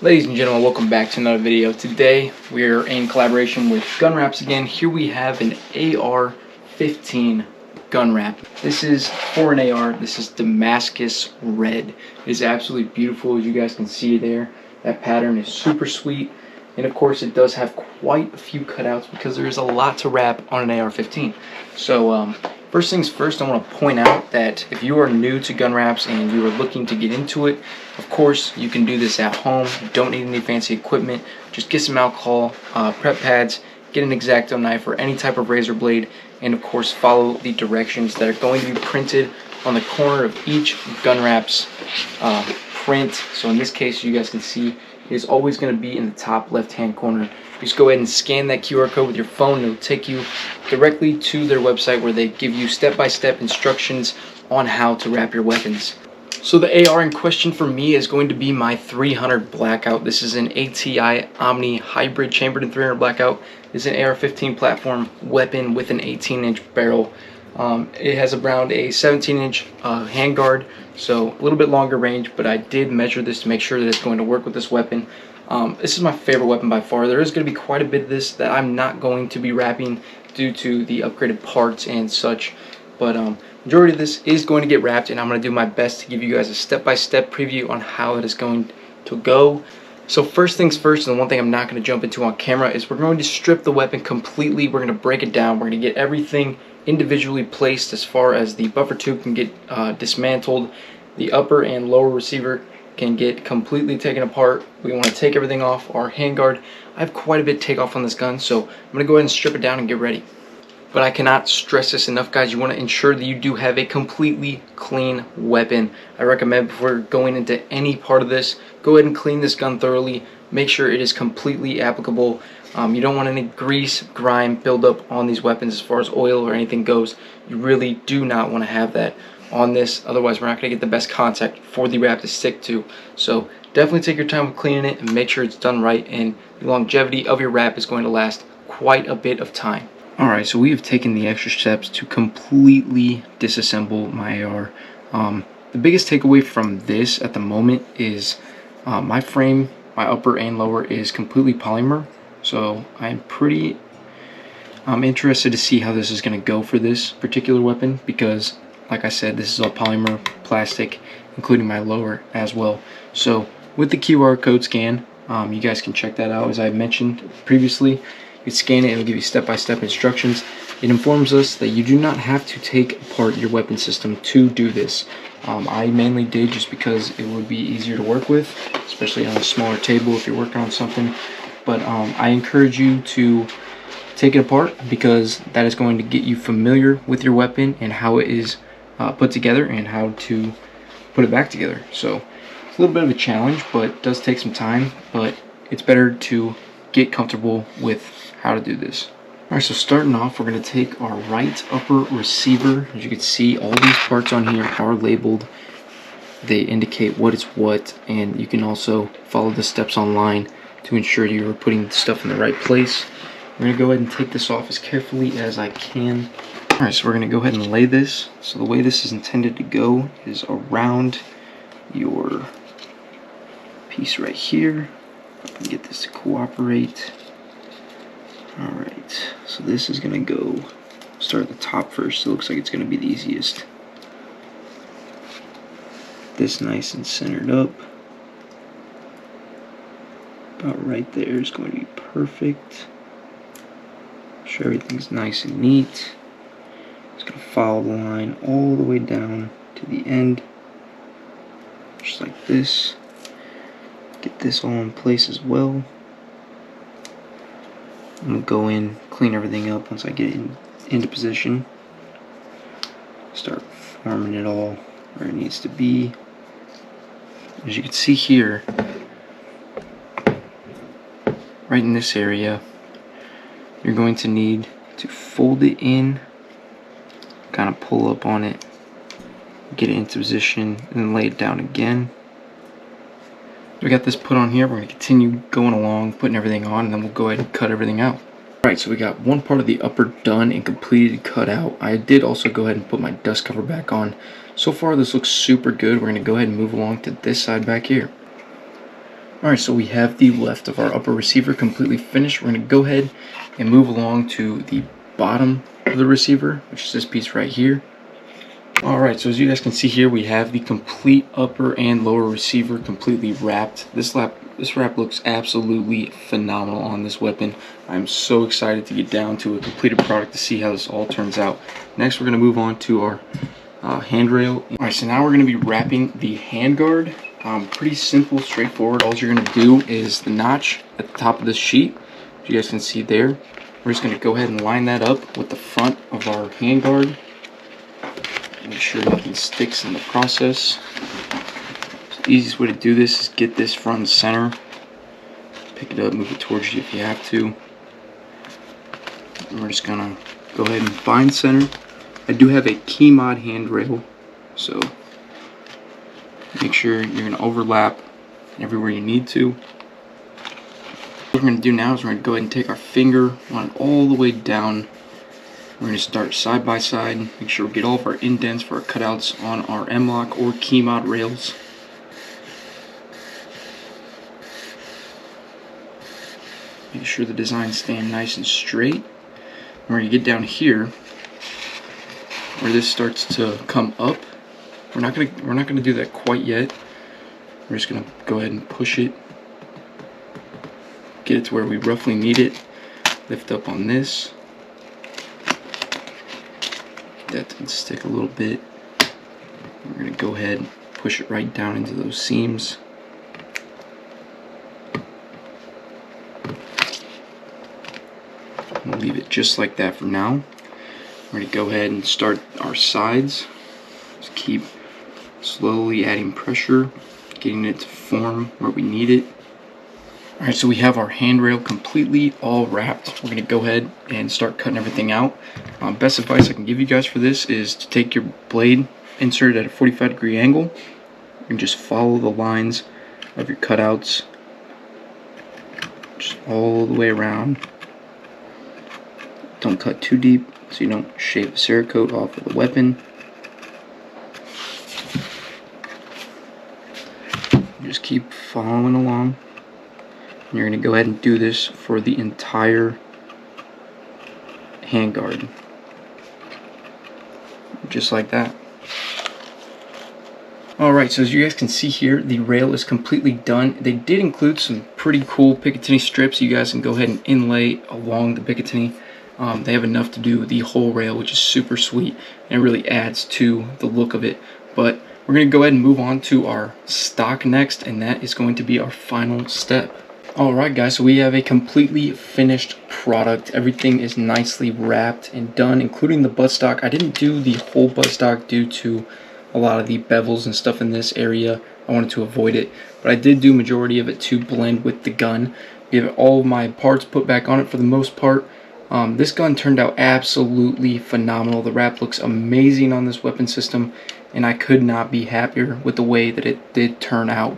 Ladies and gentlemen, welcome back to another video. Today we're in collaboration with GunWraps again. Here we have an AR15 gun wrap. This is for an AR. This is Damascus Red. It is absolutely beautiful, as you guys can see there. That pattern is super sweet, and of course it does have quite a few cutouts because there is a lot to wrap on an AR15. So first things first, I want to point out that if you are new to gun wraps and you are looking to get into it, of course you can do this at home. You don't need any fancy equipment. Just get some alcohol, prep pads, get an X-Acto knife or any type of razor blade, and of course follow the directions that are going to be printed on the corner of each gun wrap's print. So in this case, you guys can see it is always going to be in the top left hand corner. Just go ahead and scan that QR code with your phone. It'll take you directly to their website where they give you step-by-step instructions on how to wrap your weapons. So the AR in question for me is going to be my 300 Blackout. This is an ATI Omni Hybrid chambered in 300 Blackout. It's an AR-15 platform weapon with an 18-inch barrel. It has around a 17-inch handguard, so a little bit longer range, but I did measure this to make sure that it's going to work with this weapon. This is my favorite weapon by far. There is going to be quite a bit of this that I'm not going to be wrapping due to the upgraded parts and such, but majority of this is going to get wrapped, and I'm going to do my best to give you guys a step-by-step preview on how it is going to go. So first things first, and the one thing I'm not going to jump into on camera, is we're going to strip the weapon completely. We're going to break it down. We're going to get everything individually placed as far as the buffer tube can get dismantled. The upper and lower receiver can get completely taken apart. We want to take everything off. Our handguard, I have quite a bit to take off on this gun, so I'm going to go ahead and strip it down and get ready. But I cannot stress this enough, guys. You want to ensure that you do have a completely clean weapon. I recommend before going into any part of this, go ahead and clean this gun thoroughly. Make sure it is completely applicable. You don't want any grease, grime buildup on these weapons as far as oil or anything goes. You really do not want to have that on this, otherwise we're not going to get the best contact for the wrap to stick to. So definitely take your time with cleaning it and make sure it's done right, and the longevity of your wrap is going to last quite a bit of time. Alright, so we have taken the extra steps to completely disassemble my AR. The biggest takeaway from this at the moment is my frame, my upper and lower, is completely polymer. So I'm pretty interested to see how this is going to go for this particular weapon, because like I said, this is all polymer, plastic, including my lower as well. So with the QR code scan, you guys can check that out. As I mentioned previously, you scan it, it'll give you step-by-step instructions. It informs us that you do not have to take apart your weapon system to do this. I mainly did just because it would be easier to work with, especially on a smaller table if you're working on something. But I encourage you to take it apart, because that is going to get you familiar with your weapon and how it is put together and how to put it back together. So it's a little bit of a challenge, but it does take some time, but it's better to get comfortable with how to do this. Alright, so starting off, we're going to take our right upper receiver. As you can see, all these parts on here are labeled. They indicate what is what, and you can also follow the steps online to ensure you're putting the stuff in the right place. I'm going to go ahead and take this off as carefully as I can. Alright, so we're going to go ahead and lay this. So the way this is intended to go is around your piece right here. Get this to cooperate. Alright, so this is going to go, start at the top first. It looks like it's going to be the easiest. This nice and centered up. About right there is going to be perfect. Make sure everything's nice and neat. Just going to follow the line all the way down to the end. Just like this. Get this all in place as well. I'm going to go in, clean everything up once I get it into position. Start forming it all where it needs to be. As you can see here, right in this area, you're going to need to fold it in, kind of pull up on it, get it into position, and then lay it down again. We got this put on here. We're going to continue going along, putting everything on, and then we'll go ahead and cut everything out. Alright, so we got one part of the upper done and completed cut out. I did also go ahead and put my dust cover back on. So far this looks super good. We're going to go ahead and move along to this side back here. Alright, so we have the left of our upper receiver completely finished. We're going to go ahead and move along to the bottom of the receiver, which is this piece right here. Alright, so as you guys can see here, we have the complete upper and lower receiver completely wrapped. This wrap looks absolutely phenomenal on this weapon. I'm so excited to get down to a completed product to see how this all turns out. Next, we're going to move on to our handrail. Alright, so now we're going to be wrapping the handguard. Pretty simple, straightforward. All you're going to do is the notch at the top of this sheet, as you guys can see there. We're just going to go ahead and line that up with the front of our handguard. Make sure nothing sticks in the process. So the easiest way to do this is get this front and center. Pick it up, move it towards you if you have to. And we're just going to go ahead and bind center. I do have a key mod handrail, so make sure you're going to overlap everywhere you need to. What we're going to do now is we're going to go ahead and take our finger, run it all the way down. We're going to start side by side, make sure we get all of our indents for our cutouts on our M-lock or key mod rails. Make sure the design's staying nice and straight. We're going to get down here where this starts to come up. We're not gonna do that quite yet. We're just gonna go ahead and push it, get it to where we roughly need it. Lift up on this. That didn't stick a little bit. We're gonna go ahead and push it right down into those seams. We'll leave it just like that for now. We're gonna go ahead and start our sides. Just keep slowly adding pressure, getting it to form where we need it. Alright, so we have our handrail completely all wrapped. We're going to go ahead and start cutting everything out. Best advice I can give you guys for this is to take your blade, insert it at a 45-degree angle, and just follow the lines of your cutouts just all the way around. Don't cut too deep so you don't shave the Cerakote off of the weapon. Just keep following along. And you're going to go ahead and do this for the entire handguard. Just like that. Alright, so as you guys can see here, the rail is completely done. They did include some pretty cool Picatinny strips you guys can go ahead and inlay along the Picatinny. They have enough to do the whole rail, which is super sweet, and it really adds to the look of it. But we're going to go ahead and move on to our stock next, and that is going to be our final step. Alright guys, so we have a completely finished product. Everything is nicely wrapped and done, including the buttstock. I didn't do the whole buttstock due to a lot of the bevels and stuff in this area. I wanted to avoid it, but I did do majority of it to blend with the gun. We have all of my parts put back on it for the most part. This gun turned out absolutely phenomenal. The wrap looks amazing on this weapon system, and I could not be happier with the way that it did turn out.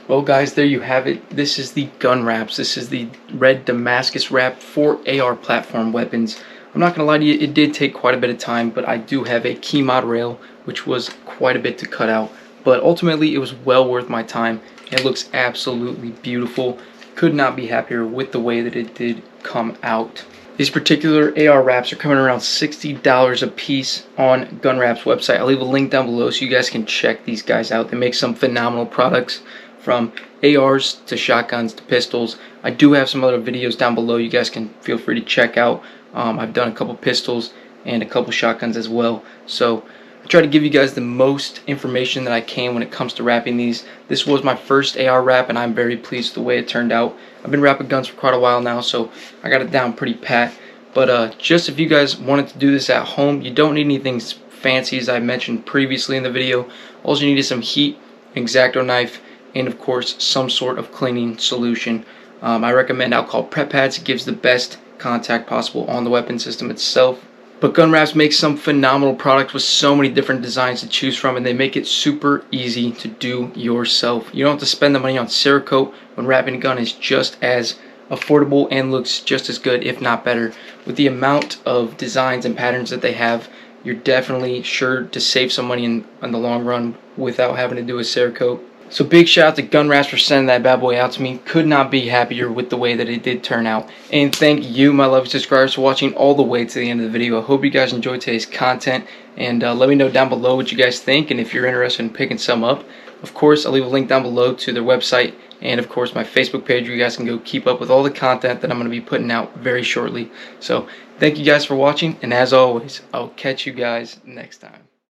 Well guys, there you have it. This is the GunWraps. This is the red Damascus wrap for AR platform weapons. I'm not going to lie to you, it did take quite a bit of time, but I do have a key mod rail, which was quite a bit to cut out. But ultimately, it was well worth my time. It looks absolutely beautiful. Could not be happier with the way that it did come out. These particular AR wraps are coming around $60 a piece on GunWraps website. I'll leave a link down below so you guys can check these guys out. They make some phenomenal products, from ARs to shotguns to pistols. I do have some other videos down below you guys can feel free to check out. I've done a couple pistols and a couple shotguns as well. So I try to give you guys the most information that I can when it comes to wrapping these. This was my first AR wrap, and I'm very pleased with the way it turned out. I've been wrapping guns for quite a while now, so I got it down pretty pat. But just if you guys wanted to do this at home, you don't need anything fancy, as I mentioned previously in the video. All you need is some heat, an X-Acto knife, and of course some sort of cleaning solution. I recommend alcohol prep pads. It gives the best contact possible on the weapon system itself. But GunWraps makes some phenomenal products with so many different designs to choose from, and they make it super easy to do yourself. You don't have to spend the money on Cerakote when wrapping a gun is just as affordable and looks just as good, if not better. With the amount of designs and patterns that they have, you're definitely sure to save some money in the long run without having to do a Cerakote. So big shout out to GunWraps for sending that bad boy out to me. Could not be happier with the way that it did turn out. And thank you, my lovely subscribers, for watching all the way to the end of the video. I hope you guys enjoyed today's content. And let me know down below what you guys think and if you're interested in picking some up. Of course, I'll leave a link down below to their website and, of course, my Facebook page where you guys can go keep up with all the content that I'm going to be putting out very shortly. So thank you guys for watching. And as always, I'll catch you guys next time.